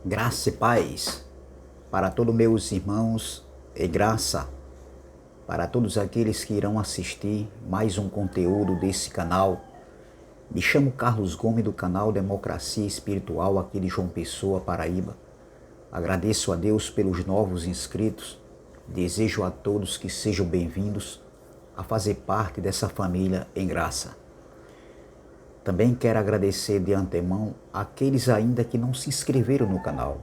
Graça e paz para todos meus irmãos e graça para todos aqueles que irão assistir mais um conteúdo desse canal. Me chamo Carlos Gomes do canal Democracia Espiritual aqui de João Pessoa, Paraíba. Agradeço a Deus pelos novos inscritos. Desejo a todos que sejam bem-vindos a fazer parte dessa família em graça. Também quero agradecer de antemão aqueles ainda que não se inscreveram no canal.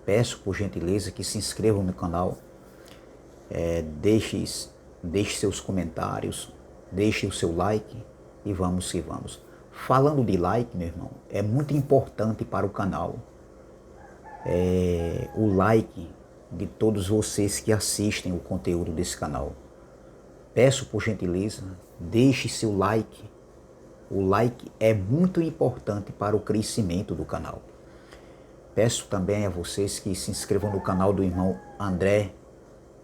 Peço por gentileza que se inscrevam no canal, deixe seus comentários, deixe o seu like e vamos que vamos. Falando de like, meu irmão, é muito importante para o canal o like de todos vocês que assistem o conteúdo desse canal. Peço por gentileza, deixe seu like. O like é muito importante para o crescimento do canal. Peço também a vocês que se inscrevam no canal do irmão André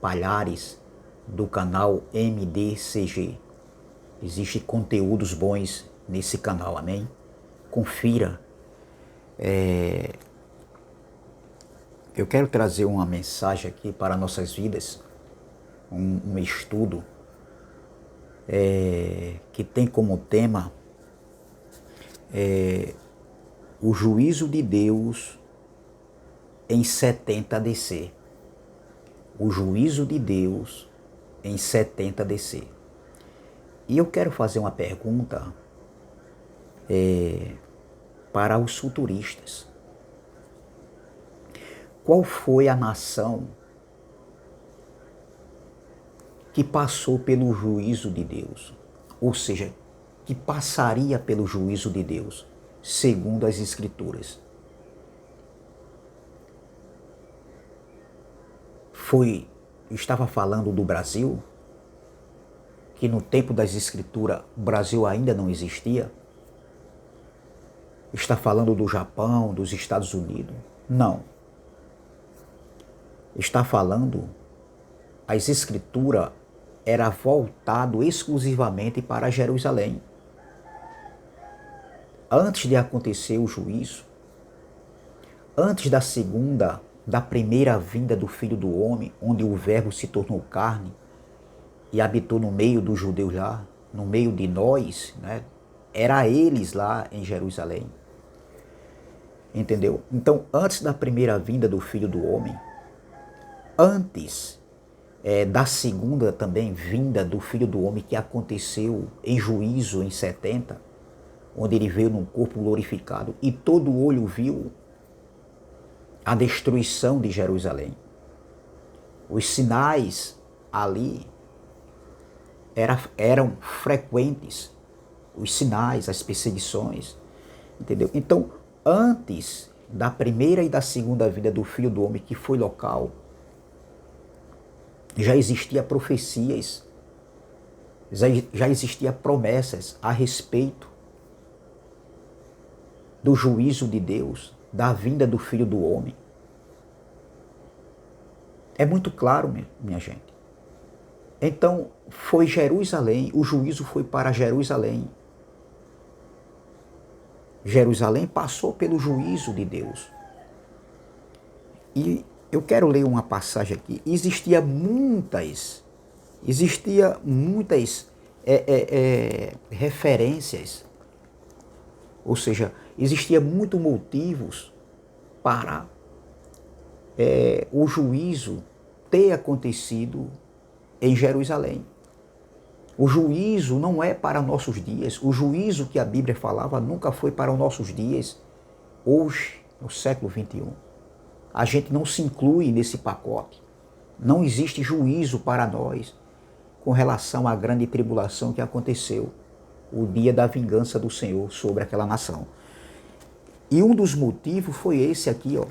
Palhares, do canal MDCG. Existem conteúdos bons nesse canal, amém? Confira. Eu quero trazer uma mensagem aqui para nossas vidas, um estudo que tem como tema o juízo de Deus em 70 DC. O juízo de Deus em 70 DC. E eu quero fazer uma pergunta para os futuristas. Qual foi a nação que passou pelo juízo de Deus? Ou seja, que passaria pelo juízo de Deus, segundo as Escrituras? Estava falando do Brasil, que no tempo das Escrituras o Brasil ainda não existia? Está falando do Japão, dos Estados Unidos? Não. Está falando, as Escrituras era voltado exclusivamente para Jerusalém. Antes de acontecer o juízo, antes da primeira vinda do Filho do Homem, onde o Verbo se tornou carne e habitou no meio dos judeus lá, no meio de nós, né? Era eles lá em Jerusalém. Entendeu? Então, antes da primeira vinda do Filho do Homem, antes da segunda também vinda do Filho do Homem, que aconteceu em juízo em 70, onde ele veio num corpo glorificado e todo olho viu a destruição de Jerusalém. Os sinais ali eram frequentes, os sinais, as perseguições, entendeu? Então, antes da primeira e da segunda vinda do Filho do Homem, que foi local, já existia profecias, já existia promessas a respeito do juízo de Deus, da vinda do Filho do Homem. É muito claro, minha gente. Então, foi Jerusalém, o juízo foi para Jerusalém. Jerusalém passou pelo juízo de Deus. E eu quero ler uma passagem aqui. Existia muitas referências, ou seja, existia muitos motivos para o juízo ter acontecido em Jerusalém. O juízo não é para nossos dias. O juízo que a Bíblia falava nunca foi para os nossos dias. Hoje, no século 21. A gente não se inclui nesse pacote. Não existe juízo para nós com relação à grande tribulação que aconteceu, o dia da vingança do Senhor sobre aquela nação. E um dos motivos foi esse aqui, ó.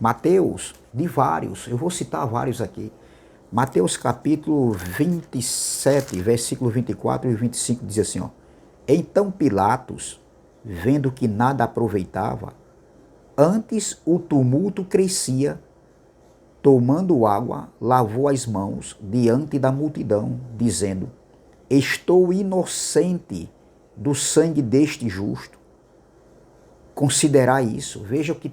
Mateus, de vários, eu vou citar vários aqui. Mateus capítulo 27, versículo 24 e 25 diz assim, ó. Então Pilatos, vendo que nada aproveitava, antes o tumulto crescia, tomando água, lavou as mãos diante da multidão, dizendo: Estou inocente do sangue deste justo. considerar isso. Veja o que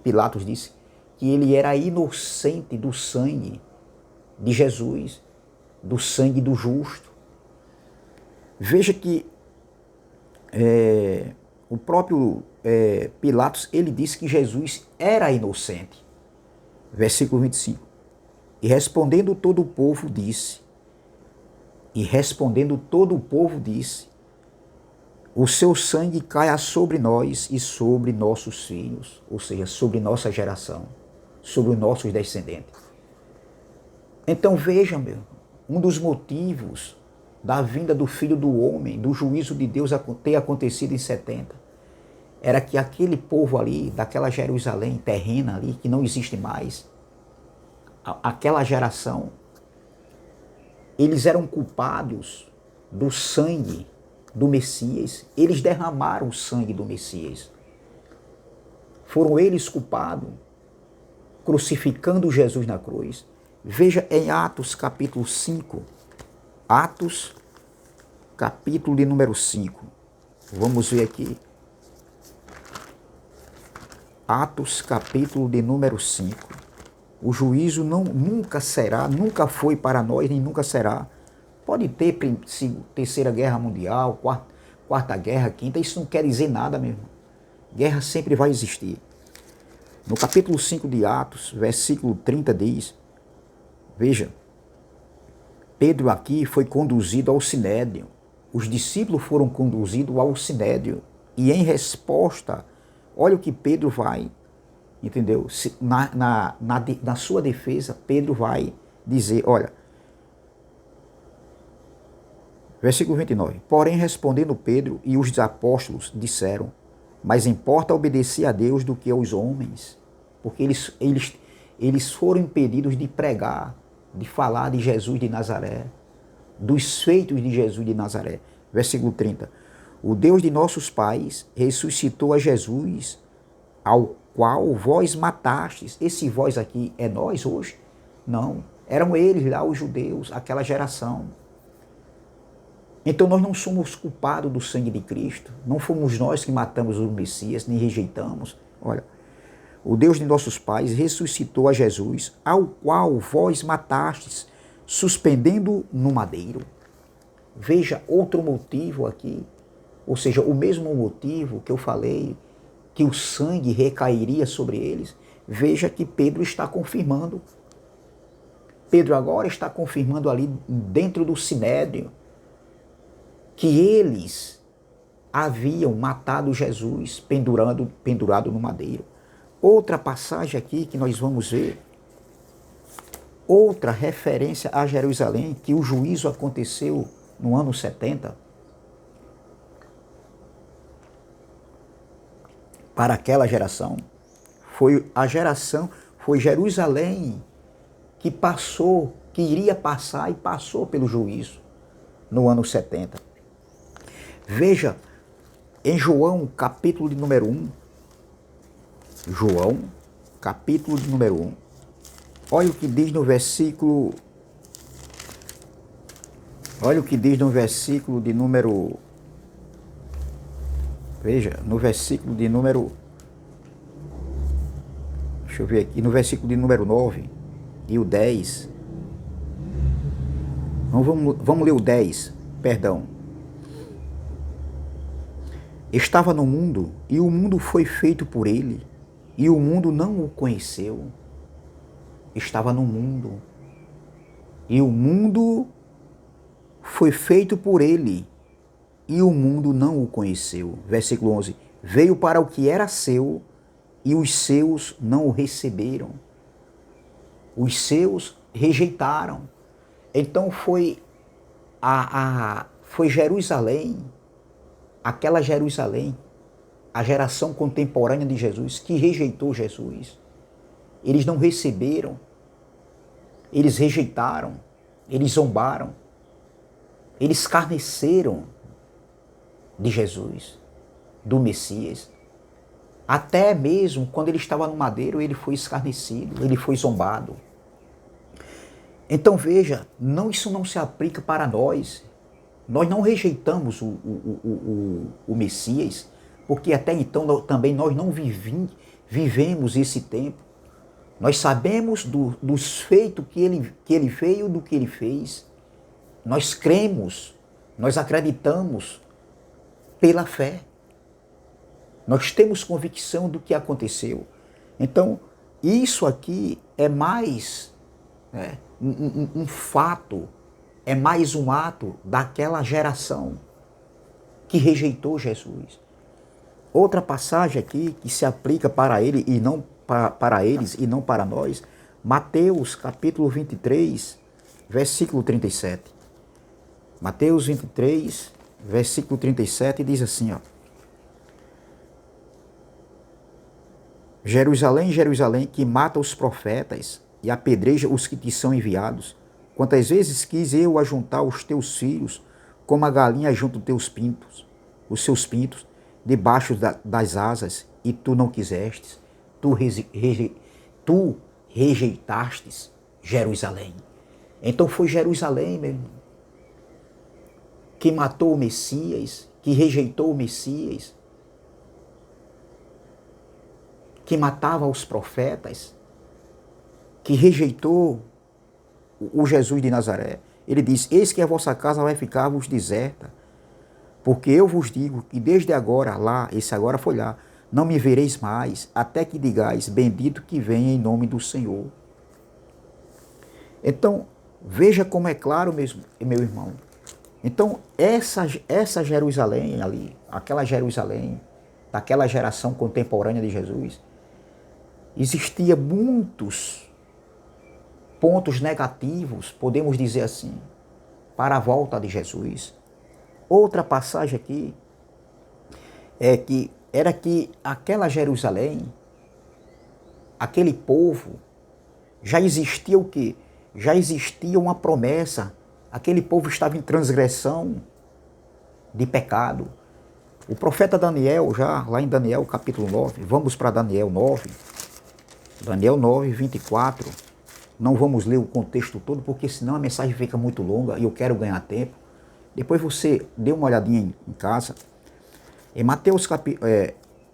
Pilatos disse, que ele era inocente do sangue de Jesus, do sangue do justo. Veja que o próprio Pilatos, ele disse que Jesus era inocente. Versículo 25. E respondendo todo o povo disse, o seu sangue caia sobre nós e sobre nossos filhos, ou seja, sobre nossa geração, sobre os nossos descendentes. Então veja, um dos motivos da vinda do Filho do Homem, do juízo de Deus ter acontecido em 70, era que aquele povo ali, daquela Jerusalém terrena ali, que não existe mais, aquela geração, eles eram culpados do sangue do Messias, eles derramaram o sangue do Messias. Foram eles culpados, crucificando Jesus na cruz. Veja em Atos capítulo 5, Atos capítulo de número 5, vamos ver aqui, Atos capítulo de número 5, o juízo nunca foi para nós, nem nunca será. Pode ter terceira guerra mundial, quarta guerra, quinta, isso não quer dizer nada mesmo. Guerra sempre vai existir. No capítulo 5 de Atos, versículo 30 diz, veja, Pedro aqui foi conduzido ao Sinédrio. Os discípulos foram conduzidos ao Sinédrio. E em resposta, olha o que Pedro vai, entendeu? Na sua defesa, Pedro vai dizer, olha, versículo 29. Porém, respondendo Pedro e os apóstolos disseram, mas importa obedecer a Deus do que aos homens, porque eles foram impedidos de pregar, de falar de Jesus de Nazaré, dos feitos de Jesus de Nazaré. Versículo 30. O Deus de nossos pais ressuscitou a Jesus, ao qual vós matastes. Esse vós aqui é nós hoje? Não. Eram eles lá, os judeus, aquela geração. Então nós não somos culpados do sangue de Cristo. Não fomos nós que matamos o Messias, nem rejeitamos. Olha, o Deus de nossos pais ressuscitou a Jesus, ao qual vós matastes, suspendendo no madeiro. Veja outro motivo aqui, ou seja, o mesmo motivo que eu falei, que o sangue recairia sobre eles. Veja que Pedro está confirmando. Pedro agora está confirmando ali dentro do Sinédrio que eles haviam matado Jesus pendurado no madeiro. Outra passagem aqui que nós vamos ver, outra referência a Jerusalém, que o juízo aconteceu no ano 70, para aquela geração, foi Jerusalém que iria passar e passou pelo juízo no ano 70. Veja, em João, capítulo de número 1, João, capítulo de número 1, olha o que diz no versículo, de número, veja, no versículo de número, deixa eu ver aqui, no versículo de número 9 e o 10, vamos ler o 10, perdão. Estava no mundo, e o mundo foi feito por ele, e o mundo não o conheceu. Estava no mundo, e o mundo foi feito por ele, e o mundo não o conheceu. Versículo 11. Veio para o que era seu, e os seus não o receberam. Os seus rejeitaram. Então foi Jerusalém, aquela Jerusalém, a geração contemporânea de Jesus, que rejeitou Jesus. Eles não receberam, eles rejeitaram, eles zombaram, eles escarneceram de Jesus, do Messias. Até mesmo quando ele estava no madeiro, ele foi escarnecido, ele foi zombado. Então veja, isso não se aplica para nós. Nós não rejeitamos o Messias, porque até então também nós não vivemos esse tempo. Nós sabemos dos feitos que ele veio, do que ele fez. Nós cremos, nós acreditamos pela fé. Nós temos convicção do que aconteceu. Então, isso aqui é mais um fato, é mais um ato daquela geração que rejeitou Jesus. Outra passagem aqui que se aplica para ele e não para eles e não para nós, Mateus capítulo 23, versículo 37. Mateus 23, versículo 37 diz assim, ó: Jerusalém, Jerusalém, que mata os profetas e apedreja os que te são enviados. Quantas vezes quis eu ajuntar os teus filhos, como a galinha junta os seus pintos, debaixo das asas, e tu não quisestes. Tu rejeitastes Jerusalém. Então foi Jerusalém, meu irmão, que matou o Messias, que rejeitou o Messias, que matava os profetas, que rejeitou o Jesus de Nazaré. Ele diz: eis que a vossa casa vai ficar-vos deserta, porque eu vos digo que desde agora, lá, esse agora foi lá, não me vereis mais, até que digais, bendito que venha em nome do Senhor. Então, veja como é claro mesmo, meu irmão. Então, essa Jerusalém ali, aquela Jerusalém, daquela geração contemporânea de Jesus, existia muitos pontos negativos, podemos dizer assim, para a volta de Jesus. Outra passagem aqui era que aquela Jerusalém, aquele povo, já existia o quê? Já existia uma promessa. Aquele povo estava em transgressão de pecado. O profeta Daniel, já lá em Daniel capítulo 9, vamos para Daniel 9, Daniel 9, 24, não vamos ler o contexto todo, porque senão a mensagem fica muito longa e eu quero ganhar tempo. Depois você dê uma olhadinha em casa.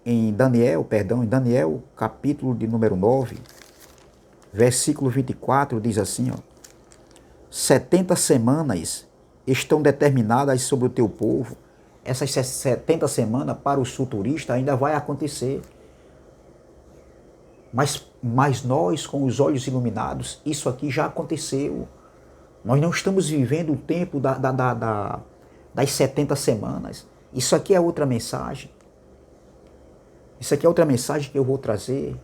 Em Daniel capítulo de número 9, versículo 24, diz assim, ó: 70 semanas estão determinadas sobre o teu povo. Essas 70 semanas para os futuristas ainda vai acontecer. Mas nós, com os olhos iluminados, isso aqui já aconteceu. Nós não estamos vivendo o tempo das 70 semanas. Isso aqui é outra mensagem. Isso aqui é outra mensagem que eu vou trazer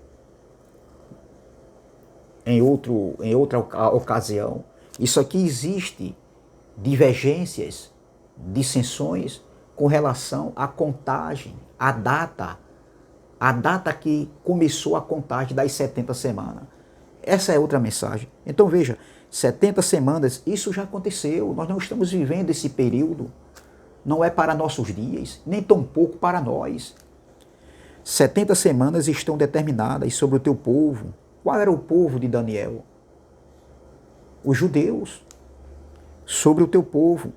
em outra ocasião. Isso aqui existe divergências, dissensões com relação à contagem, à data que começou a contagem das 70 semanas. Essa é outra mensagem. Então veja, 70 semanas, isso já aconteceu. Nós não estamos vivendo esse período. Não é para nossos dias, nem tampouco para nós. 70 semanas estão determinadas sobre o teu povo. Qual era o povo de Daniel? Os judeus. Sobre o teu povo.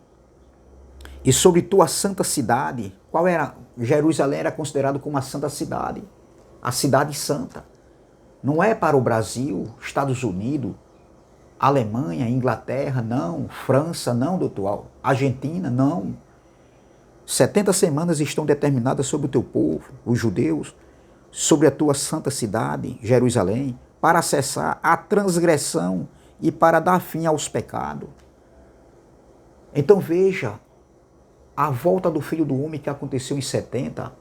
E sobre tua santa cidade. Qual era? Jerusalém era considerado como a santa cidade. A cidade santa. Não é para o Brasil, Estados Unidos, Alemanha, Inglaterra, não. França, não, doutor. Argentina, não. 70 semanas estão determinadas sobre o teu povo, os judeus, sobre a tua santa cidade, Jerusalém, para cessar a transgressão e para dar fim aos pecados. Então veja, a volta do Filho do Homem que aconteceu em 70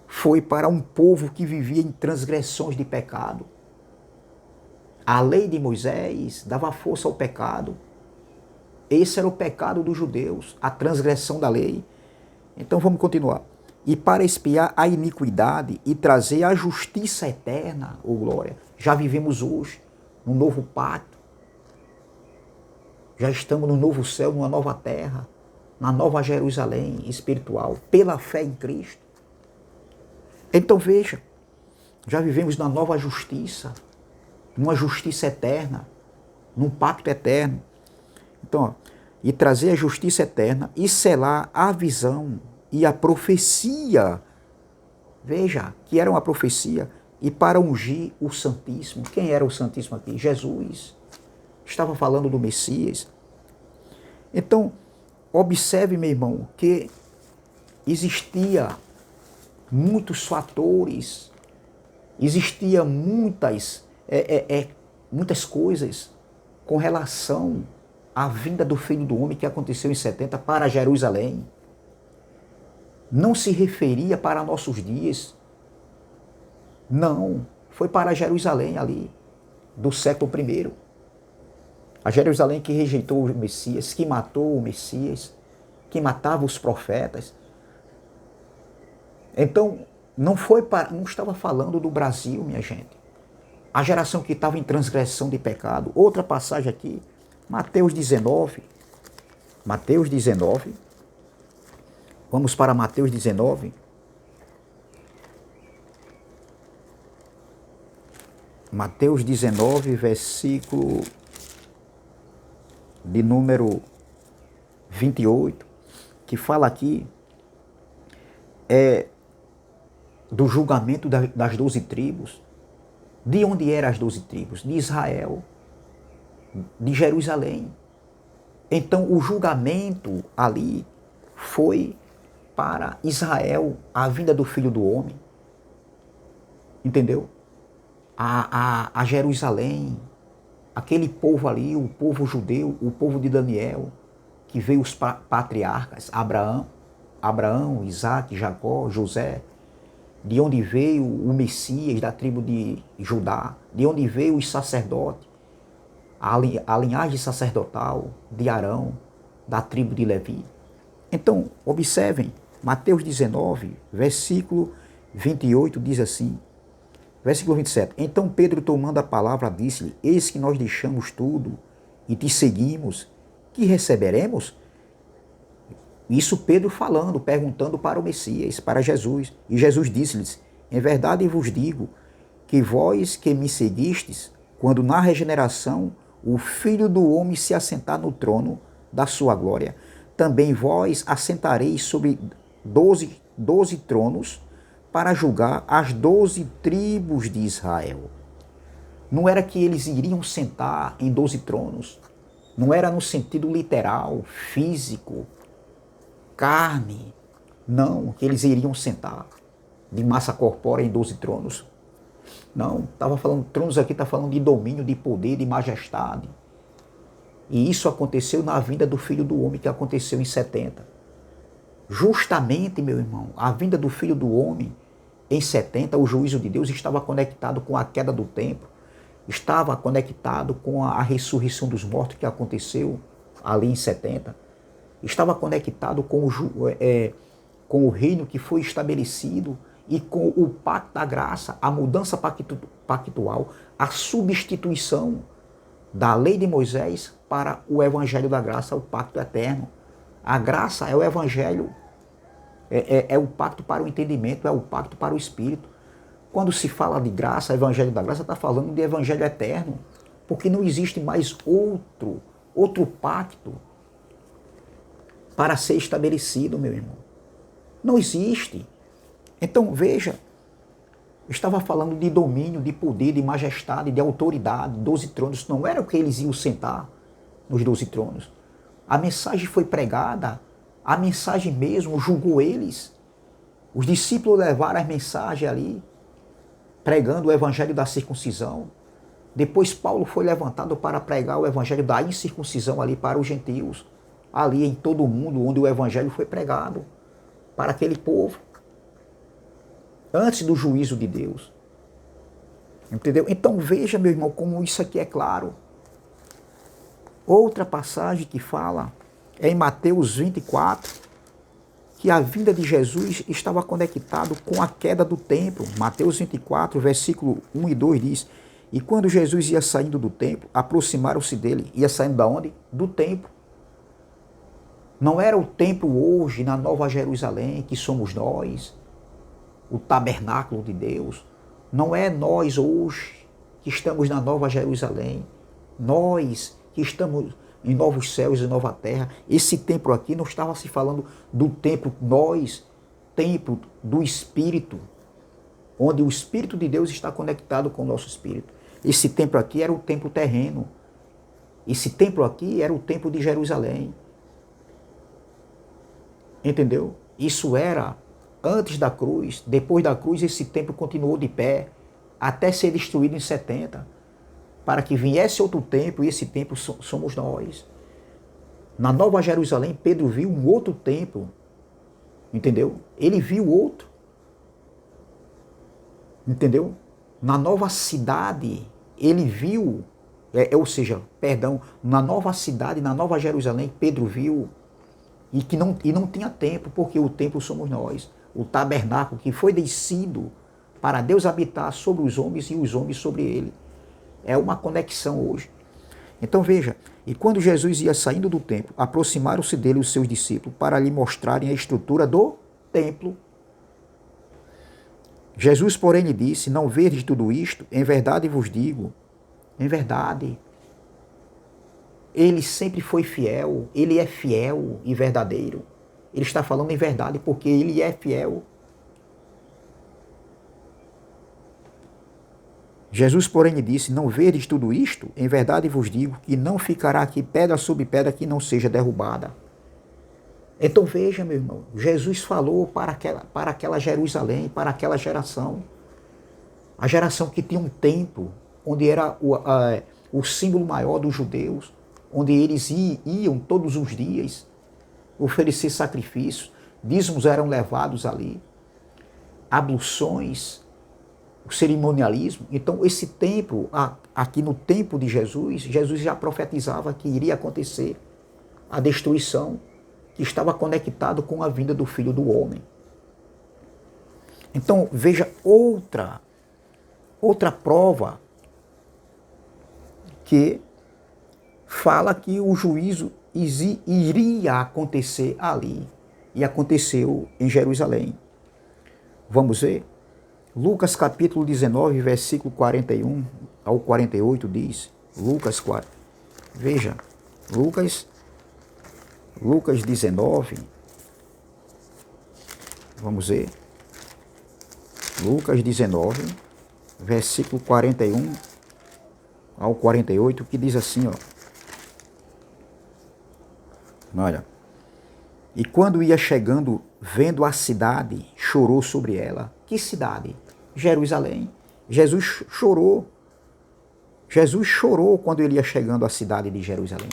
foi para um povo que vivia em transgressões de pecado. A lei de Moisés dava força ao pecado. Esse era o pecado dos judeus, a transgressão da lei. Então vamos continuar. E para expiar a iniquidade e trazer a justiça eterna, ô glória. Já vivemos hoje no novo pacto. Já estamos no novo céu, numa nova terra, na nova Jerusalém espiritual, pela fé em Cristo. Então veja, já vivemos na nova justiça, numa justiça eterna, num pacto eterno. Então, ó, e trazer a justiça eterna e selar a visão e a profecia Veja, que era uma profecia, e para ungir o Santíssimo. Quem era o Santíssimo aqui? Jesus. Estava falando do Messias. Então, observe, meu irmão, que existia muitos fatores, existia muitas coisas com relação à vinda do Filho do Homem que aconteceu em 70 para Jerusalém. Não se referia para nossos dias. Não, foi para Jerusalém ali, do século I. A Jerusalém que rejeitou o Messias, que matou o Messias, que matava os profetas. Então, não estava falando do Brasil, minha gente. A geração que estava em transgressão de pecado. Outra passagem aqui, Mateus 19. Mateus 19. Vamos para Mateus 19. Mateus 19, versículo de número 28, que fala aqui do julgamento das 12 tribos. De onde eram as 12 tribos? De Israel, de Jerusalém. Então o julgamento ali foi para Israel, a vinda do Filho do Homem. Entendeu? A Jerusalém, aquele povo ali, o povo judeu, o povo de Daniel, que veio os patriarcas, Abraão, Isaac, Jacó, José, de onde veio o Messias da tribo de Judá, de onde veio os sacerdotes, a linhagem sacerdotal de Arão, da tribo de Levi. Então, observem, Mateus 19, versículo 28 diz assim, versículo 27, então Pedro, tomando a palavra, disse-lhe, eis que nós deixamos tudo e te seguimos, que receberemos? Isso Pedro falando, perguntando para o Messias, para Jesus. E Jesus disse-lhes, em verdade vos digo, que vós que me seguistes, quando na regeneração o Filho do Homem se assentar no trono da sua glória, também vós assentareis sobre 12 tronos, para julgar as 12 tribos de Israel. Não era que eles iriam sentar em 12 tronos. Não era no sentido literal, físico, carne. Não, que eles iriam sentar de massa corpórea em 12 tronos. Não, estava falando, tronos aqui está falando de domínio, de poder, de majestade. E isso aconteceu na vinda do Filho do Homem, que aconteceu em 70. Justamente, meu irmão, a vinda do Filho do Homem, em 70, o juízo de Deus estava conectado com a queda do templo, estava conectado com a ressurreição dos mortos que aconteceu ali em 70, estava conectado com o reino que foi estabelecido e com o pacto da graça, a mudança pactual, a substituição da lei de Moisés para o evangelho da graça, o pacto eterno. A graça é o evangelho. É o pacto para o entendimento, é o pacto para o espírito. Quando se fala de graça, evangelho da graça, está falando de evangelho eterno, porque não existe mais outro pacto para ser estabelecido, meu irmão. Não existe. Então, veja, estava falando de domínio, de poder, de majestade, de autoridade, 12 tronos. Não era o que eles iam sentar nos 12 tronos. A mensagem foi pregada, a mensagem mesmo julgou eles. Os discípulos levaram a mensagem ali, pregando o evangelho da circuncisão. Depois Paulo foi levantado para pregar o evangelho da incircuncisão ali para os gentios, ali em todo o mundo onde o evangelho foi pregado para aquele povo, antes do juízo de Deus. Entendeu? Então veja, meu irmão, como isso aqui é claro. Outra passagem que fala é em Mateus 24, que a vinda de Jesus estava conectado com a queda do templo. Mateus 24, versículo 1 e 2 diz, e quando Jesus ia saindo do templo, aproximaram-se dele. Ia saindo da onde? Do templo. Não era o templo hoje, na Nova Jerusalém, que somos nós, o tabernáculo de Deus. Não é nós hoje que estamos na Nova Jerusalém. Nós que estamos em novos céus e nova terra. Esse templo aqui não estava se falando do templo, templo do Espírito, onde o Espírito de Deus está conectado com o nosso espírito. Esse templo aqui era o templo terreno. Esse templo aqui era o templo de Jerusalém. Entendeu? Isso era antes da cruz. Depois da cruz, esse templo continuou de pé até ser destruído em 70, para que viesse outro templo, e esse templo somos nós. Na Nova Jerusalém, Pedro viu um outro templo. Entendeu? Ele viu outro. Entendeu? Na nova cidade, ele viu, na nova cidade, na Nova Jerusalém, Pedro viu, e não tinha templo, porque o templo somos nós. O tabernáculo que foi descido para Deus habitar sobre os homens e os homens sobre ele. É uma conexão hoje. Então veja, e quando Jesus ia saindo do templo, aproximaram-se dele os seus discípulos para lhe mostrarem a estrutura do templo. Jesus, porém, lhe disse: não vedes tudo isto? Em verdade vos digo. Em verdade. Ele sempre foi fiel, ele é fiel e verdadeiro. Ele está falando em verdade porque ele é fiel. Jesus, porém, lhe disse: não vedes tudo isto? Em verdade vos digo que não ficará aqui pedra sobre pedra que não seja derrubada. Então veja, meu irmão, Jesus falou para aquela Jerusalém, para aquela geração. A geração que tinha um templo, onde era o símbolo maior dos judeus, onde eles iam todos os dias oferecer sacrifícios, dízimos eram levados ali, abluções, o cerimonialismo. Então esse templo, aqui no tempo de Jesus, Jesus já profetizava que iria acontecer a destruição, que estava conectado com a vinda do Filho do Homem. Então veja outra prova que fala que o juízo iria acontecer ali, e aconteceu em Jerusalém. Vamos ver? Lucas capítulo 19, versículo 41 ao 48 diz, Lucas 4, veja, Lucas 19, vamos ver, Lucas 19, versículo 41 ao 48, que diz assim, ó, olha, e quando ia chegando, vendo a cidade, chorou sobre ela. Que cidade? Jerusalém. Jesus chorou quando ele ia chegando à cidade de Jerusalém.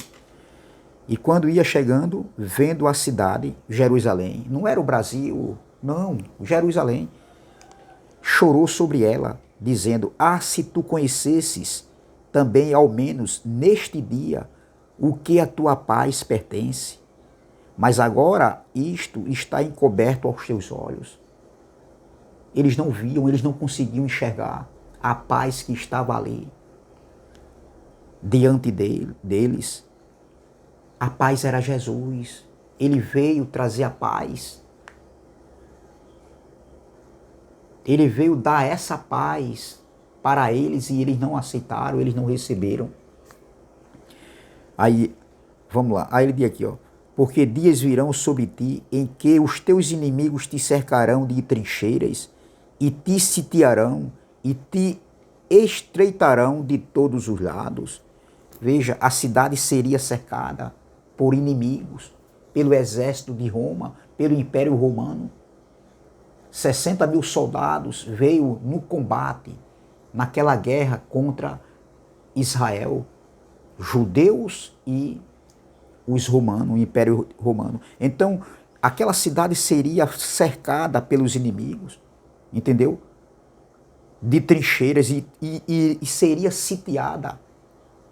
E quando ia chegando, vendo a cidade, Jerusalém, não era o Brasil, não, Jerusalém, chorou sobre ela, dizendo: ah, se tu conhecesses também, ao menos neste dia, o que a tua paz pertence. Mas agora isto está encoberto aos teus olhos. Eles não viam, eles não conseguiam enxergar a paz que estava ali, diante deles. A paz era Jesus. Ele veio trazer a paz. Ele veio dar essa paz para eles e eles não aceitaram, eles não receberam. Aí, vamos lá. Aí ele diz aqui, ó. Porque dias virão sobre ti em que os teus inimigos te cercarão de trincheiras e te sitiarão e te estreitarão de todos os lados. Veja, a cidade seria cercada por inimigos, pelo exército de Roma, pelo Império Romano. 60 mil soldados veio no combate, naquela guerra contra Israel, judeus e os romanos, o Império Romano. Então, aquela cidade seria cercada pelos inimigos, entendeu? De trincheiras e seria sitiada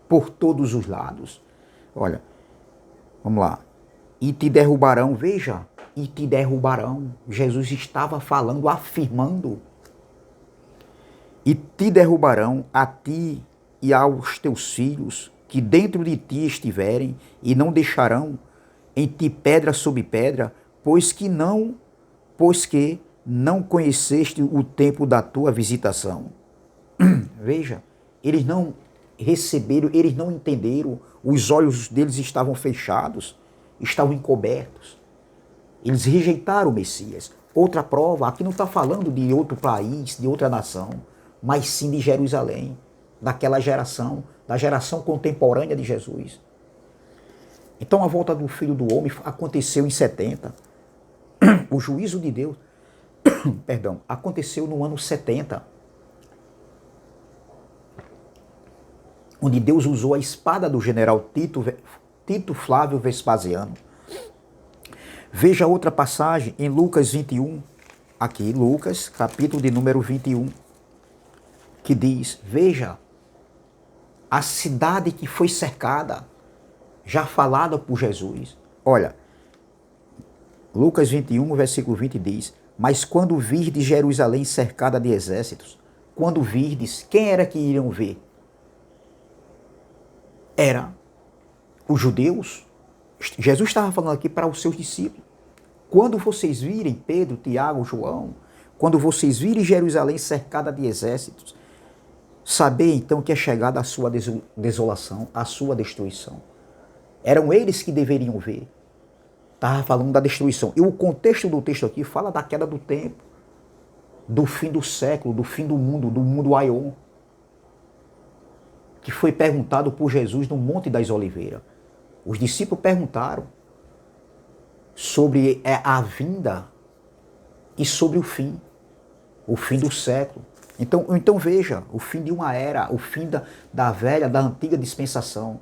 por todos os lados. Olha, vamos lá. E te derrubarão, veja, e te derrubarão. Jesus estava falando, afirmando. E te derrubarão a ti e aos teus filhos, que dentro de ti estiverem, e não deixarão em ti pedra sobre pedra, pois que não conheceste o tempo da tua visitação. Veja, eles não receberam, eles não entenderam, os olhos deles estavam fechados, estavam encobertos. Eles rejeitaram o Messias. Outra prova, aqui não está falando de outro país, de outra nação, mas sim de Jerusalém, daquela geração, da geração contemporânea de Jesus. Então a volta do Filho do Homem aconteceu em 70. O juízo de Deus, perdão, aconteceu no ano 70, onde Deus usou a espada do general Tito Flávio Vespasiano. Veja outra passagem em Lucas 21, aqui, Lucas, capítulo de número 21, que diz, veja, a cidade que foi cercada, já falada por Jesus. Olha, Lucas 21, versículo 20 diz, mas quando virdes Jerusalém cercada de exércitos, quando virdes, quem era que iriam ver? Era os judeus. Jesus estava falando aqui para os seus discípulos. Quando vocês virem Pedro, Tiago, João, quando vocês virem Jerusalém cercada de exércitos, sabei então que é chegada a sua desolação, a sua destruição. Eram eles que deveriam ver. Estava falando da destruição. E o contexto do texto aqui fala da queda do tempo, do fim do século, do fim do mundo Aion, que foi perguntado por Jesus no Monte das Oliveiras. Os discípulos perguntaram sobre a vinda e sobre o fim do século. Então veja, o fim de uma era, o fim da velha, da antiga dispensação.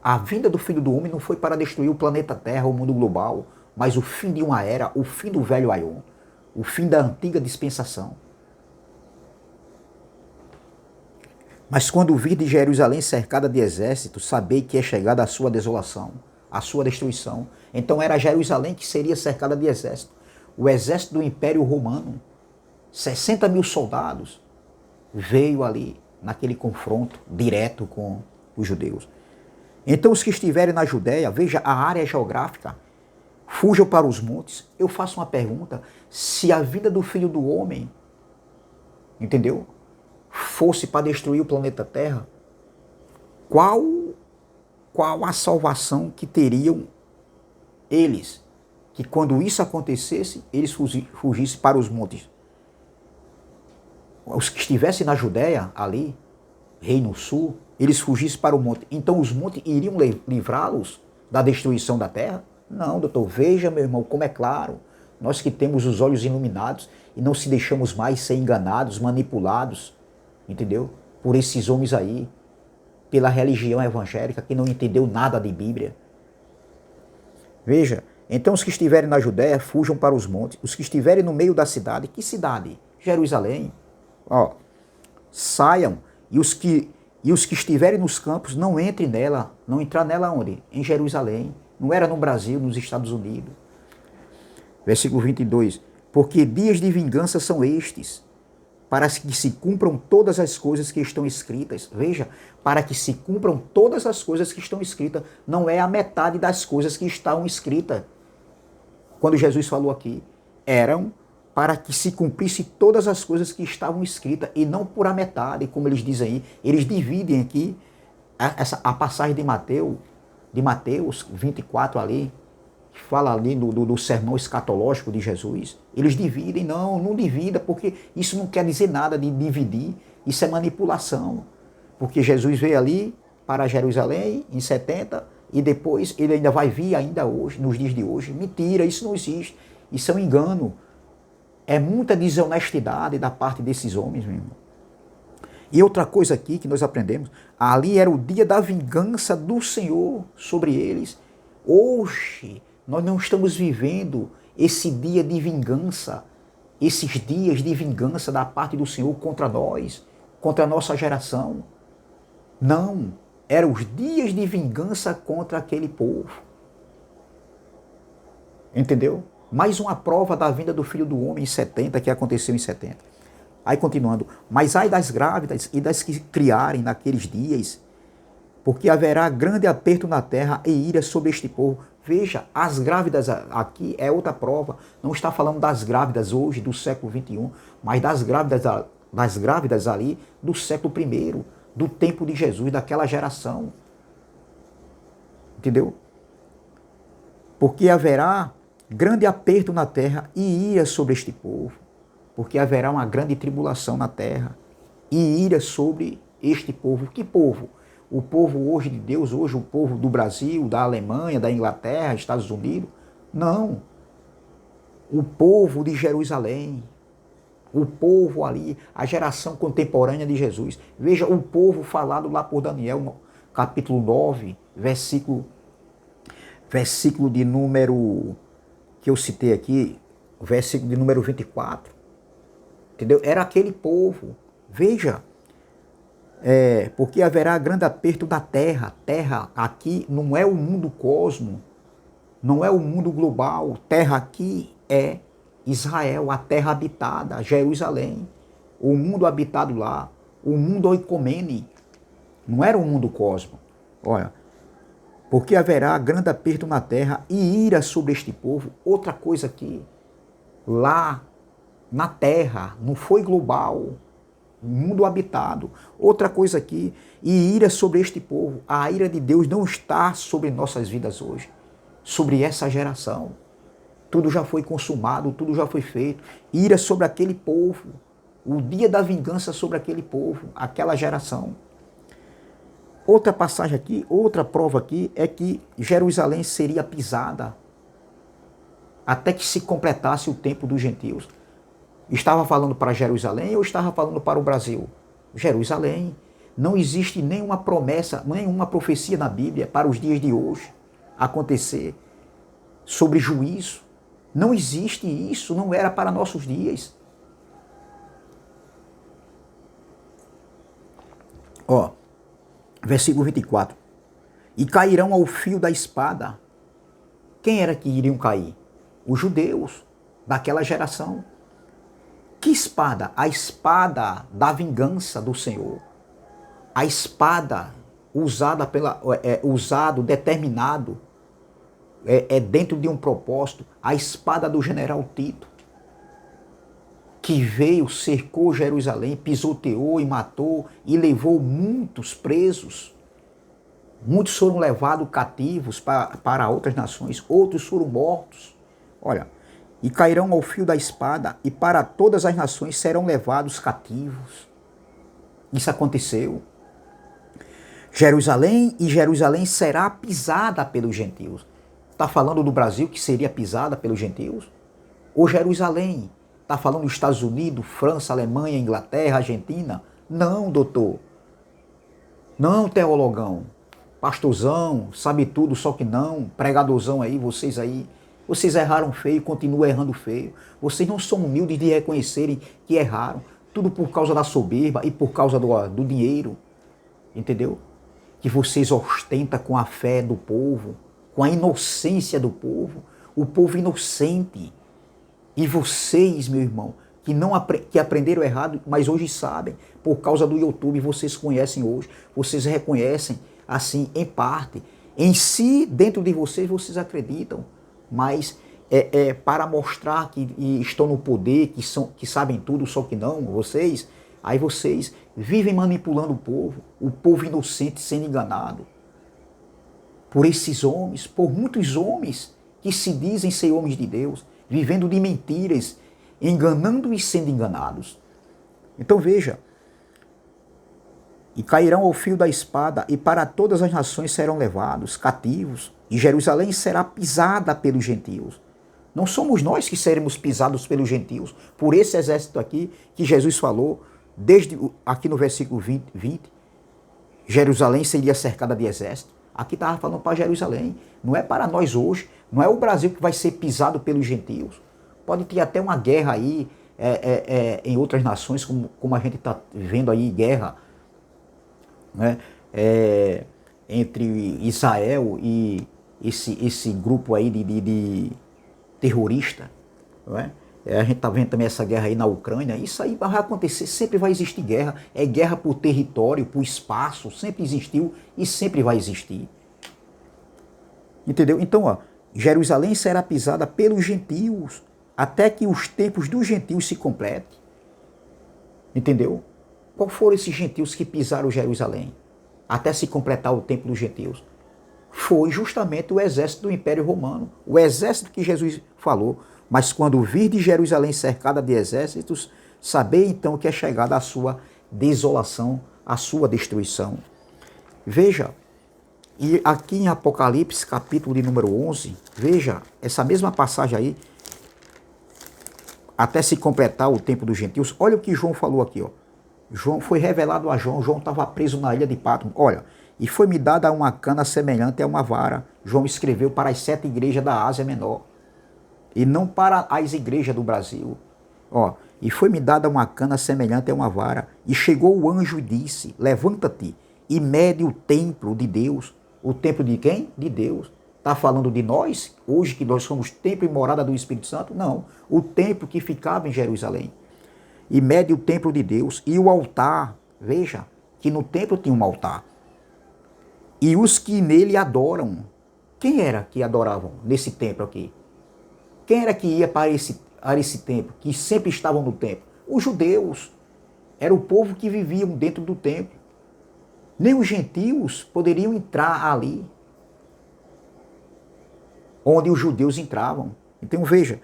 A vinda do Filho do Homem não foi para destruir o planeta Terra, o mundo global, mas o fim de uma era, o fim do velho Aion, o fim da antiga dispensação. Mas quando vir de Jerusalém cercada de exércitos, sabei que é chegada a sua desolação, a sua destruição. Então era Jerusalém que seria cercada de exército. O exército do Império Romano, 60 mil soldados, veio ali naquele confronto direto com os judeus. Então os que estiverem na Judéia, veja a área geográfica, fujam para os montes. Eu faço uma pergunta, se a vinda do Filho do Homem, entendeu? Fosse para destruir o planeta Terra, qual a salvação que teriam eles? Que quando isso acontecesse, eles fugissem para os montes. Os que estivessem na Judéia, ali, Reino Sul, eles fugissem para o monte. Então os montes iriam livrá-los da destruição da terra? Não, doutor, veja, meu irmão, como é claro. Nós que temos os olhos iluminados e não se deixamos mais ser enganados, manipulados, entendeu? Por esses homens aí, pela religião evangélica que não entendeu nada de Bíblia. Veja, então os que estiverem na Judéia, fujam para os montes. Os que estiverem no meio da cidade, que cidade? Jerusalém. Ó, saiam, e os que estiverem nos campos, não entrem nela. Não entrar nela onde? Em Jerusalém. Não era no Brasil, nos Estados Unidos. Versículo 22. Porque dias de vingança são estes, para que se cumpram todas as coisas que estão escritas. Veja, para que se cumpram todas as coisas que estão escritas. Não é a metade das coisas que estão escritas. Quando Jesus falou aqui, eram para que se cumprisse todas as coisas que estavam escritas, e não por a metade, como eles dizem aí. Eles dividem aqui a passagem de Mateus 24 ali, que fala ali do sermão escatológico de Jesus. Eles dividem, não divida, porque isso não quer dizer nada de dividir, isso é manipulação. Porque Jesus veio ali para Jerusalém em 70, e depois ele ainda vai vir ainda hoje, nos dias de hoje. Mentira, isso não existe, isso é um engano. É muita desonestidade da parte desses homens, meu irmão. E outra coisa aqui que nós aprendemos, ali era o dia da vingança do Senhor sobre eles. Hoje, nós não estamos vivendo esse dia de vingança, esses dias de vingança da parte do Senhor contra nós, contra a nossa geração. Não, eram os dias de vingança contra aquele povo. Entendeu? Mais uma prova da vinda do Filho do Homem em 70, que aconteceu em 70. Aí continuando, mas ai das grávidas e das que criarem naqueles dias, porque haverá grande aperto na terra e ira sobre este povo. Veja, as grávidas aqui é outra prova. Não está falando das grávidas hoje, do século 21, mas das grávidas ali do século I, do tempo de Jesus, daquela geração. Entendeu? Porque haverá grande aperto na terra e ira sobre este povo, porque haverá uma grande tribulação na terra e ira sobre este povo. Que povo? O povo hoje de Deus, hoje o povo do Brasil, da Alemanha, da Inglaterra, Estados Unidos? Não. O povo de Jerusalém, o povo ali, a geração contemporânea de Jesus. Veja o povo falado lá por Daniel, no capítulo 9, versículo de número, que eu citei aqui, versículo de número 24. Entendeu? Era aquele povo. Veja, porque haverá grande aperto da terra. Terra aqui não é o mundo cosmo, não é o mundo global. Terra aqui é Israel, a terra habitada, Jerusalém, o mundo habitado lá, o mundo oicomene, não era o mundo cosmo. Olha, porque haverá grande aperto na terra e ira sobre este povo. Outra coisa aqui, lá na terra, não foi global, mundo habitado. Outra coisa aqui, e ira sobre este povo. A ira de Deus não está sobre nossas vidas hoje, sobre essa geração. Tudo já foi consumado, tudo já foi feito. Ira sobre aquele povo. O dia da vingança sobre aquele povo, aquela geração. Outra passagem aqui, outra prova aqui, é que Jerusalém seria pisada até que se completasse o tempo dos gentios. Estava falando para Jerusalém ou estava falando para o Brasil? Jerusalém. Não existe nenhuma promessa, nenhuma profecia na Bíblia para os dias de hoje acontecer sobre juízo. Não existe isso, não era para nossos dias. Ó, versículo 24. E cairão ao fio da espada. Quem era que iriam cair? Os judeus daquela geração. Que espada? A espada da vingança do Senhor. A espada usada determinado, dentro de um propósito, a espada do general Tito, que veio, cercou Jerusalém, pisoteou e matou e levou muitos presos. Muitos foram levados cativos para outras nações, outros foram mortos. Olha, e cairão ao fio da espada, e para todas as nações serão levados cativos. Isso aconteceu. Jerusalém será pisada pelos gentios. Está falando do Brasil que seria pisada pelos gentios? Ou Jerusalém? Está falando dos Estados Unidos, França, Alemanha, Inglaterra, Argentina? Não, doutor. Não, teologão. Pastorzão, sabe tudo, só que não. Pregadorzão aí, vocês aí. Vocês erraram feio, continuam errando feio. Vocês não são humildes de reconhecerem que erraram. Tudo por causa da soberba e por causa do dinheiro. Entendeu? Que vocês ostentam com a fé do povo, com a inocência do povo. O povo inocente. E vocês, meu irmão, que aprenderam errado, mas hoje sabem, por causa do YouTube, vocês conhecem hoje, vocês reconhecem, assim, em parte. Em si, dentro de vocês, vocês acreditam, mas para mostrar que estão no poder, que sabem tudo, só que não, aí vocês vivem manipulando o povo inocente sendo enganado por esses homens, por muitos homens que se dizem ser homens de Deus, vivendo de mentiras, enganando e sendo enganados. Então veja, e cairão ao fio da espada, e para todas as nações serão levados cativos, e Jerusalém será pisada pelos gentios. Não somos nós que seremos pisados pelos gentios, por esse exército aqui que Jesus falou, desde aqui no versículo 20, Jerusalém seria cercada de exército. Aqui estava falando para Jerusalém, não é para nós hoje, não é o Brasil que vai ser pisado pelos gentios. Pode ter até uma guerra aí em outras nações, como a gente está vendo aí, guerra, né, entre Israel e esse grupo aí de terrorista. Não é? A gente está vendo também essa guerra aí na Ucrânia. Isso aí vai acontecer, sempre vai existir guerra. É guerra por território, por espaço, sempre existiu e sempre vai existir. Entendeu? Então, ó, Jerusalém será pisada pelos gentios, até que os tempos dos gentios se completem. Entendeu? Qual foram esses gentios que pisaram Jerusalém, até se completar o tempo dos gentios? Foi justamente o exército do Império Romano. O exército que Jesus falou, mas quando vir de Jerusalém cercada de exércitos, sabei então que é chegada a sua desolação, a sua destruição. Veja, e aqui em Apocalipse, capítulo de número 11, veja, essa mesma passagem aí, até se completar o tempo dos gentios, olha o que João falou aqui, ó. João foi revelado a João, João estava preso na ilha de Patmos, olha, e foi-me dada uma cana semelhante a uma vara. João escreveu para as 7 igrejas da Ásia Menor, e não para as igrejas do Brasil. Ó, e foi-me dada uma cana semelhante a uma vara, e chegou o anjo e disse, levanta-te e mede o templo de Deus. O templo de quem? De Deus. Está falando de nós, hoje que nós somos templo e morada do Espírito Santo? Não, o templo que ficava em Jerusalém. E mede o templo de Deus e o altar, veja, que no templo tinha um altar. E os que nele adoram. Quem era que adoravam nesse templo aqui? Quem era que ia para esse templo, que sempre estavam no templo? Os judeus. Era o povo que viviam dentro do templo. Nem os gentios poderiam entrar ali, onde os judeus entravam. Então veja,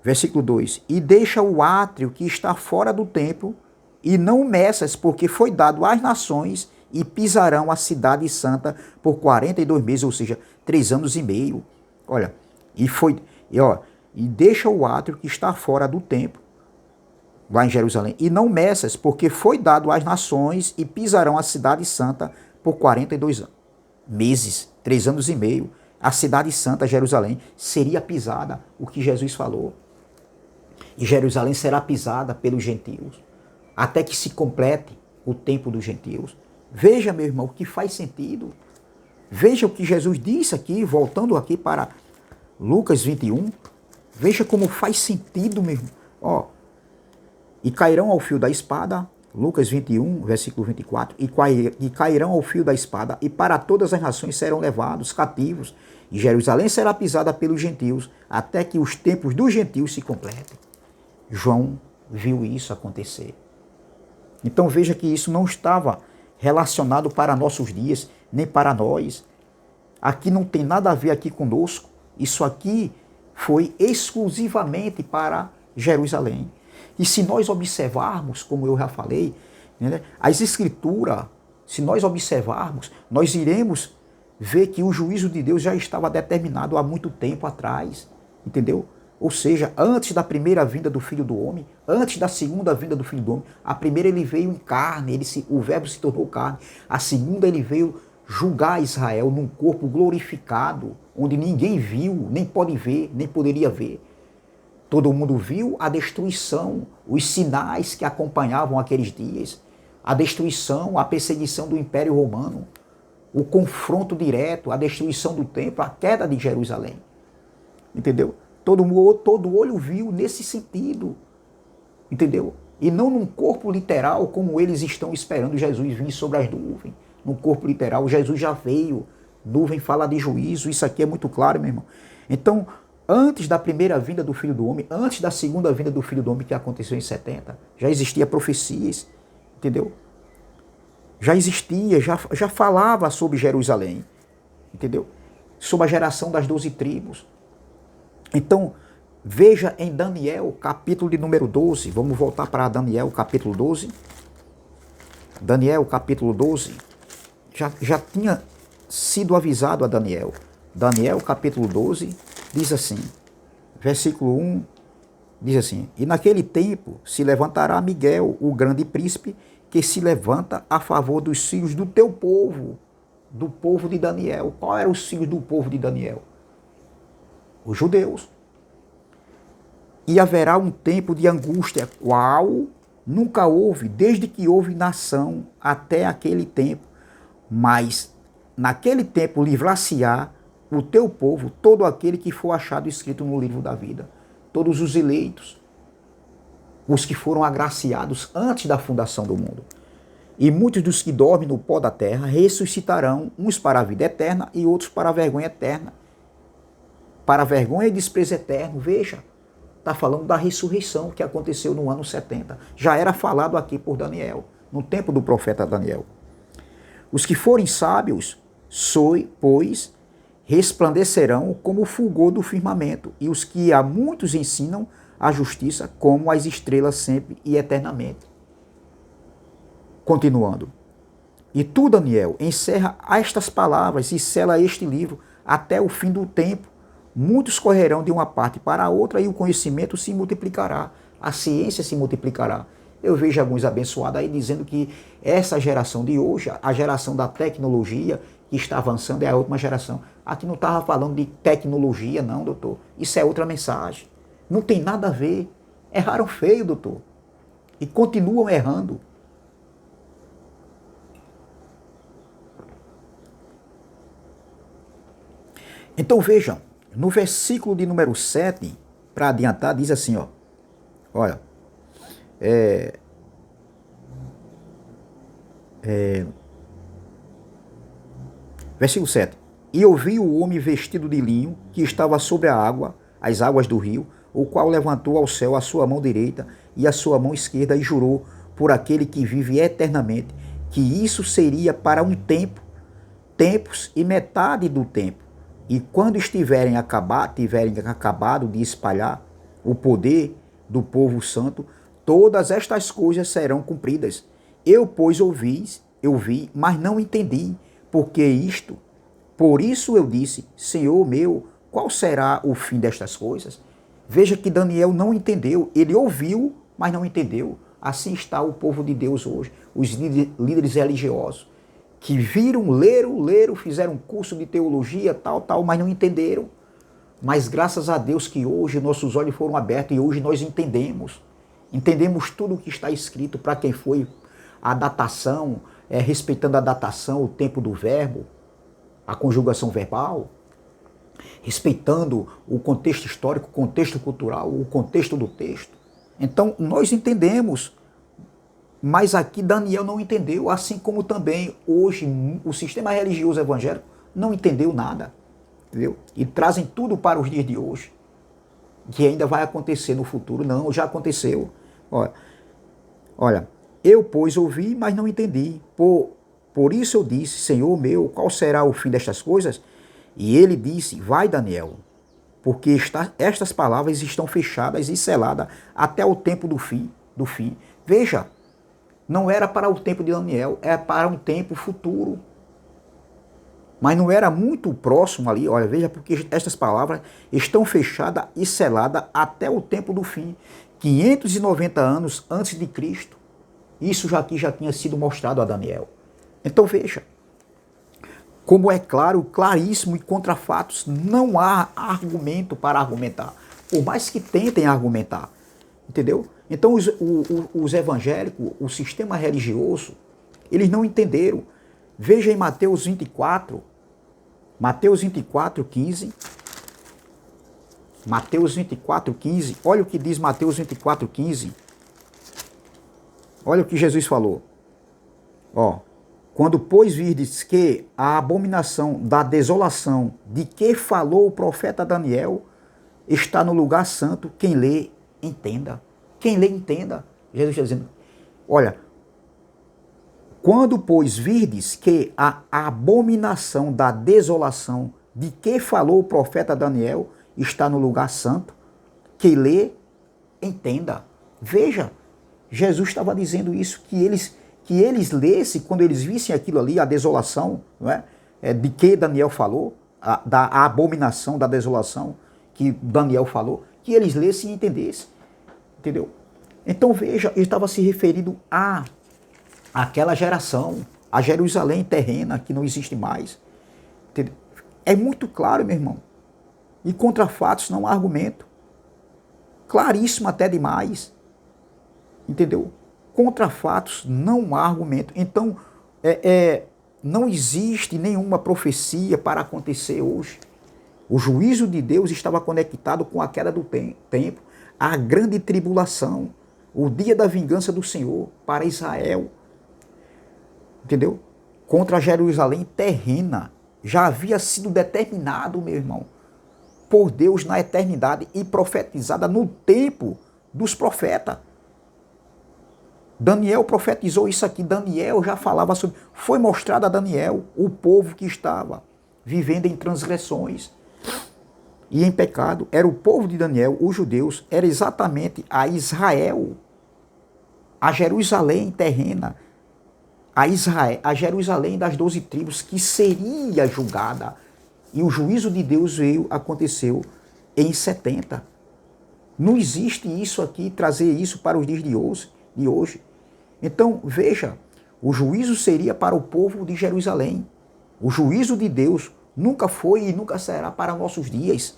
versículo 2. E deixa o átrio que está fora do templo, e não o meças, porque foi dado às nações, e pisarão a cidade santa por 42 meses, ou seja, 3 anos e meio. Olha, e deixa o átrio que está fora do templo, lá em Jerusalém, e não meças, porque foi dado às nações, e pisarão a cidade santa por 42 meses, 3 anos e meio. A cidade santa, Jerusalém, seria pisada, o que Jesus falou. E Jerusalém será pisada pelos gentios, até que se complete o tempo dos gentios. Veja, meu irmão, o que faz sentido. Veja o que Jesus disse aqui, voltando aqui para Lucas 21. Veja como faz sentido, meu irmão. Ó, e cairão ao fio da espada, Lucas 21, versículo 24, e cairão ao fio da espada, e para todas as nações serão levados cativos, e Jerusalém será pisada pelos gentios, até que os tempos dos gentios se completem. João viu isso acontecer. Então veja que isso não estava relacionado para nossos dias, nem para nós. Aqui não tem nada a ver aqui conosco. Isso aqui foi exclusivamente para Jerusalém. E se nós observarmos, como eu já falei, né, as escrituras, se nós observarmos, nós iremos ver que o juízo de Deus já estava determinado há muito tempo atrás, entendeu? Ou seja, antes da primeira vinda do Filho do Homem, antes da segunda vinda do Filho do Homem, a primeira ele veio em carne, o verbo se tornou carne. A segunda ele veio julgar Israel num corpo glorificado, onde ninguém viu, nem pode ver, nem poderia ver. Todo mundo viu a destruição, os sinais que acompanhavam aqueles dias, a destruição, a perseguição do Império Romano, o confronto direto, a destruição do templo, a queda de Jerusalém. Entendeu? Todo olho viu nesse sentido, entendeu? E não num corpo literal, como eles estão esperando Jesus vir sobre as nuvens. No corpo literal, Jesus já veio. Nuvem fala de juízo, isso aqui é muito claro, meu irmão. Então, antes da primeira vinda do Filho do Homem, antes da segunda vinda do Filho do Homem, que aconteceu em 70, já existia profecias, entendeu? Já existia, já falava sobre Jerusalém, entendeu? Sobre a geração das 12 tribos. Então, veja em Daniel, capítulo de número 12, vamos voltar para Daniel, capítulo 12. Daniel, capítulo 12, já tinha sido avisado a Daniel. Daniel, capítulo 12, diz assim, versículo 1, diz assim, e naquele tempo se levantará Miguel, o grande príncipe, que se levanta a favor dos filhos do teu povo, do povo de Daniel. Qual eram os filhos do povo de Daniel? Os judeus. E haverá um tempo de angústia, qual nunca houve, desde que houve nação até aquele tempo. Mas naquele tempo livrar-se-á o teu povo, todo aquele que for achado escrito no livro da vida. Todos os eleitos, os que foram agraciados antes da fundação do mundo. E muitos dos que dormem no pó da terra ressuscitarão, uns para a vida eterna e outros para a vergonha eterna. Para a vergonha e desprezo eterno. Veja, está falando da ressurreição que aconteceu no ano 70. Já era falado aqui por Daniel, no tempo do profeta Daniel. Os que forem sábios, pois, resplandecerão como o fulgor do firmamento, e os que a muitos ensinam a justiça como as estrelas sempre e eternamente. Continuando. E tu, Daniel, encerra estas palavras e sela este livro até o fim do tempo. Muitos correrão de uma parte para a outra e o conhecimento se multiplicará, a ciência se multiplicará. Eu vejo alguns abençoados aí dizendo que essa geração de hoje, a geração da tecnologia que está avançando, é a última geração. Aqui não estava falando de tecnologia, não, doutor. Isso é outra mensagem. Não tem nada a ver. Erraram feio, doutor. E continuam errando. Então vejam, no versículo de número 7, para adiantar, diz assim, ó. Olha. Versículo 7. E ouvi o homem vestido de linho, que estava sobre a água, as águas do rio, o qual levantou ao céu a sua mão direita e a sua mão esquerda e jurou por aquele que vive eternamente, que isso seria para um tempo, tempos e metade do tempo. E quando tiverem acabado de espalhar o poder do povo santo, todas estas coisas serão cumpridas. Eu, pois, ouvi, mas não entendi, porque isto. Por isso eu disse, Senhor meu, qual será o fim destas coisas? Veja que Daniel não entendeu, ele ouviu, mas não entendeu. Assim está o povo de Deus hoje, os líderes religiosos, que viram, leram, fizeram um curso de teologia, tal, mas não entenderam. Mas graças a Deus que hoje nossos olhos foram abertos e hoje nós entendemos. Entendemos tudo o que está escrito, para quem foi a datação, respeitando a datação, o tempo do verbo, a conjugação verbal, respeitando o contexto histórico, o contexto cultural, o contexto do texto. Então nós entendemos. Mas aqui Daniel não entendeu, assim como também hoje o sistema religioso evangélico não entendeu nada, entendeu? E trazem tudo para os dias de hoje, que ainda vai acontecer no futuro. Não, já aconteceu. Olha, eu, pois, ouvi, mas não entendi. Por isso eu disse, Senhor meu, qual será o fim destas coisas? E ele disse, vai, Daniel, porque estas palavras estão fechadas e seladas até o tempo do fim. Veja, não era para o tempo de Daniel, é para um tempo futuro. Mas não era muito próximo ali, olha, veja, porque estas palavras estão fechadas e seladas até o tempo do fim. 590 anos antes de Cristo. Isso já tinha sido mostrado a Daniel. Então veja, como é claro, claríssimo e contra fatos, não há argumento para argumentar. Por mais que tentem argumentar, entendeu? Então os evangélicos, o sistema religioso, eles não entenderam. Veja em Mateus 24, 15. Mateus 24, 15. Olha o que diz Mateus 24, 15. Olha o que Jesus falou. Quando, pois, virdes que a abominação da desolação de que falou o profeta Daniel está no lugar santo, quem lê, entenda. Quem lê, entenda. Jesus está dizendo, olha, quando, pois, virdes que a abominação da desolação de que falou o profeta Daniel está no lugar santo, quem lê, entenda. Veja, Jesus estava dizendo isso, que eles lessem, quando eles vissem aquilo ali, a desolação, não é? De que Daniel falou, a abominação da desolação que Daniel falou, que eles lessem e entendessem. Entendeu? Então veja, ele estava se referindo àquela geração, a Jerusalém terrena que não existe mais. Entendeu? É muito claro, meu irmão. E contra fatos não há argumento. Claríssimo até demais. Entendeu? Contra fatos não há argumento. Então, não existe nenhuma profecia para acontecer hoje. O juízo de Deus estava conectado com a queda do tempo, a grande tribulação, o dia da vingança do Senhor para Israel. Entendeu? Contra a Jerusalém terrena. Já havia sido determinado, meu irmão, por Deus na eternidade e profetizada no tempo dos profetas. Daniel profetizou isso aqui. Daniel já falava sobre... Foi mostrado a Daniel o povo que estava vivendo em transgressões e em pecado. Era o povo de Daniel, os judeus, era exatamente a Israel, a Jerusalém terrena, a Jerusalém das 12 tribos que seria julgada. E o juízo de Deus aconteceu em 70. Não existe isso aqui, trazer isso para os dias de hoje. Então, veja, o juízo seria para o povo de Jerusalém. O juízo de Deus nunca foi e nunca será para nossos dias.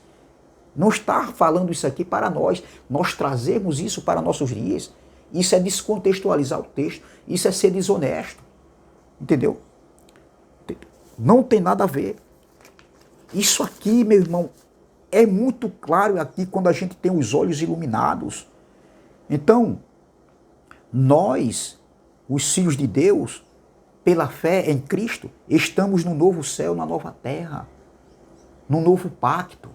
Não está falando isso aqui para nós trazermos isso para nossos dias. Isso é descontextualizar o texto, isso é ser desonesto. Entendeu? Não tem nada a ver. Isso aqui, meu irmão, é muito claro aqui quando a gente tem os olhos iluminados. Então, nós, os filhos de Deus, pela fé em Cristo, estamos no novo céu, na nova terra, no novo pacto,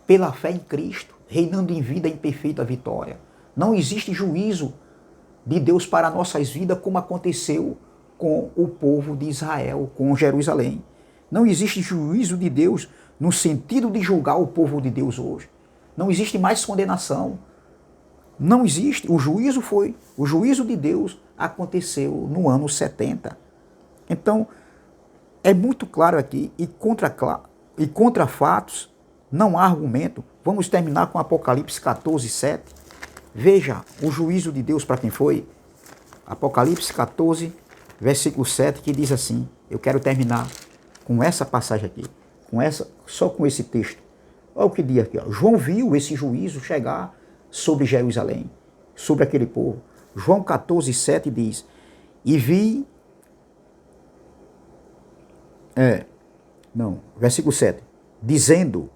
pela fé em Cristo, reinando em vida em perfeita vitória. Não existe juízo de Deus para nossas vidas como aconteceu com o povo de Israel, com Jerusalém. Não existe juízo de Deus no sentido de julgar o povo de Deus hoje. Não existe mais condenação. Não existe. O juízo de Deus aconteceu no ano 70. Então, é muito claro aqui, e contra fatos, não há argumento. Vamos terminar com Apocalipse 14, 7. Veja o juízo de Deus para quem foi. Apocalipse 14, versículo 7, que diz assim, eu quero terminar com essa passagem aqui, só com esse texto. Olha o que diz aqui, ó. João viu esse juízo chegar sobre Jerusalém, sobre aquele povo. João 14, 7 diz, e vi... versículo 7, dizendo,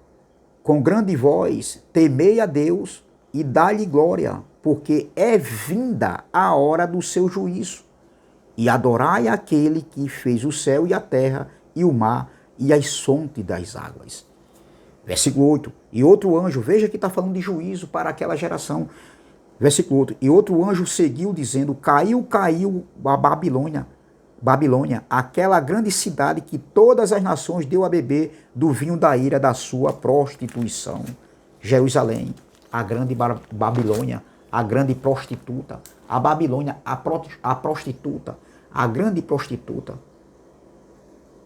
com grande voz, temei a Deus e dá-lhe glória, porque é vinda a hora do seu juízo. E adorai aquele que fez o céu e a terra e o mar e as fontes das águas. Versículo 8. E outro anjo, veja que está falando de juízo para aquela geração. Versículo 8. E outro anjo seguiu dizendo, caiu a Babilônia, aquela grande cidade que todas as nações deu a beber do vinho da ira da sua prostituição. Jerusalém, a grande Babilônia, a grande prostituta. A Babilônia, a prostituta, a grande prostituta,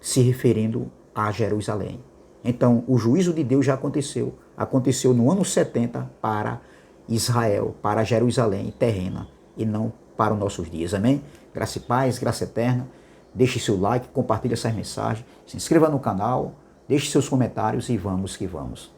se referindo a Jerusalém. Então, o juízo de Deus já aconteceu. Aconteceu no ano 70 para Israel, para Jerusalém terrena, e não para os nossos dias. Amém? Graça e paz, graça eterna. Deixe seu like, compartilhe essas mensagens, se inscreva no canal, deixe seus comentários e vamos que vamos.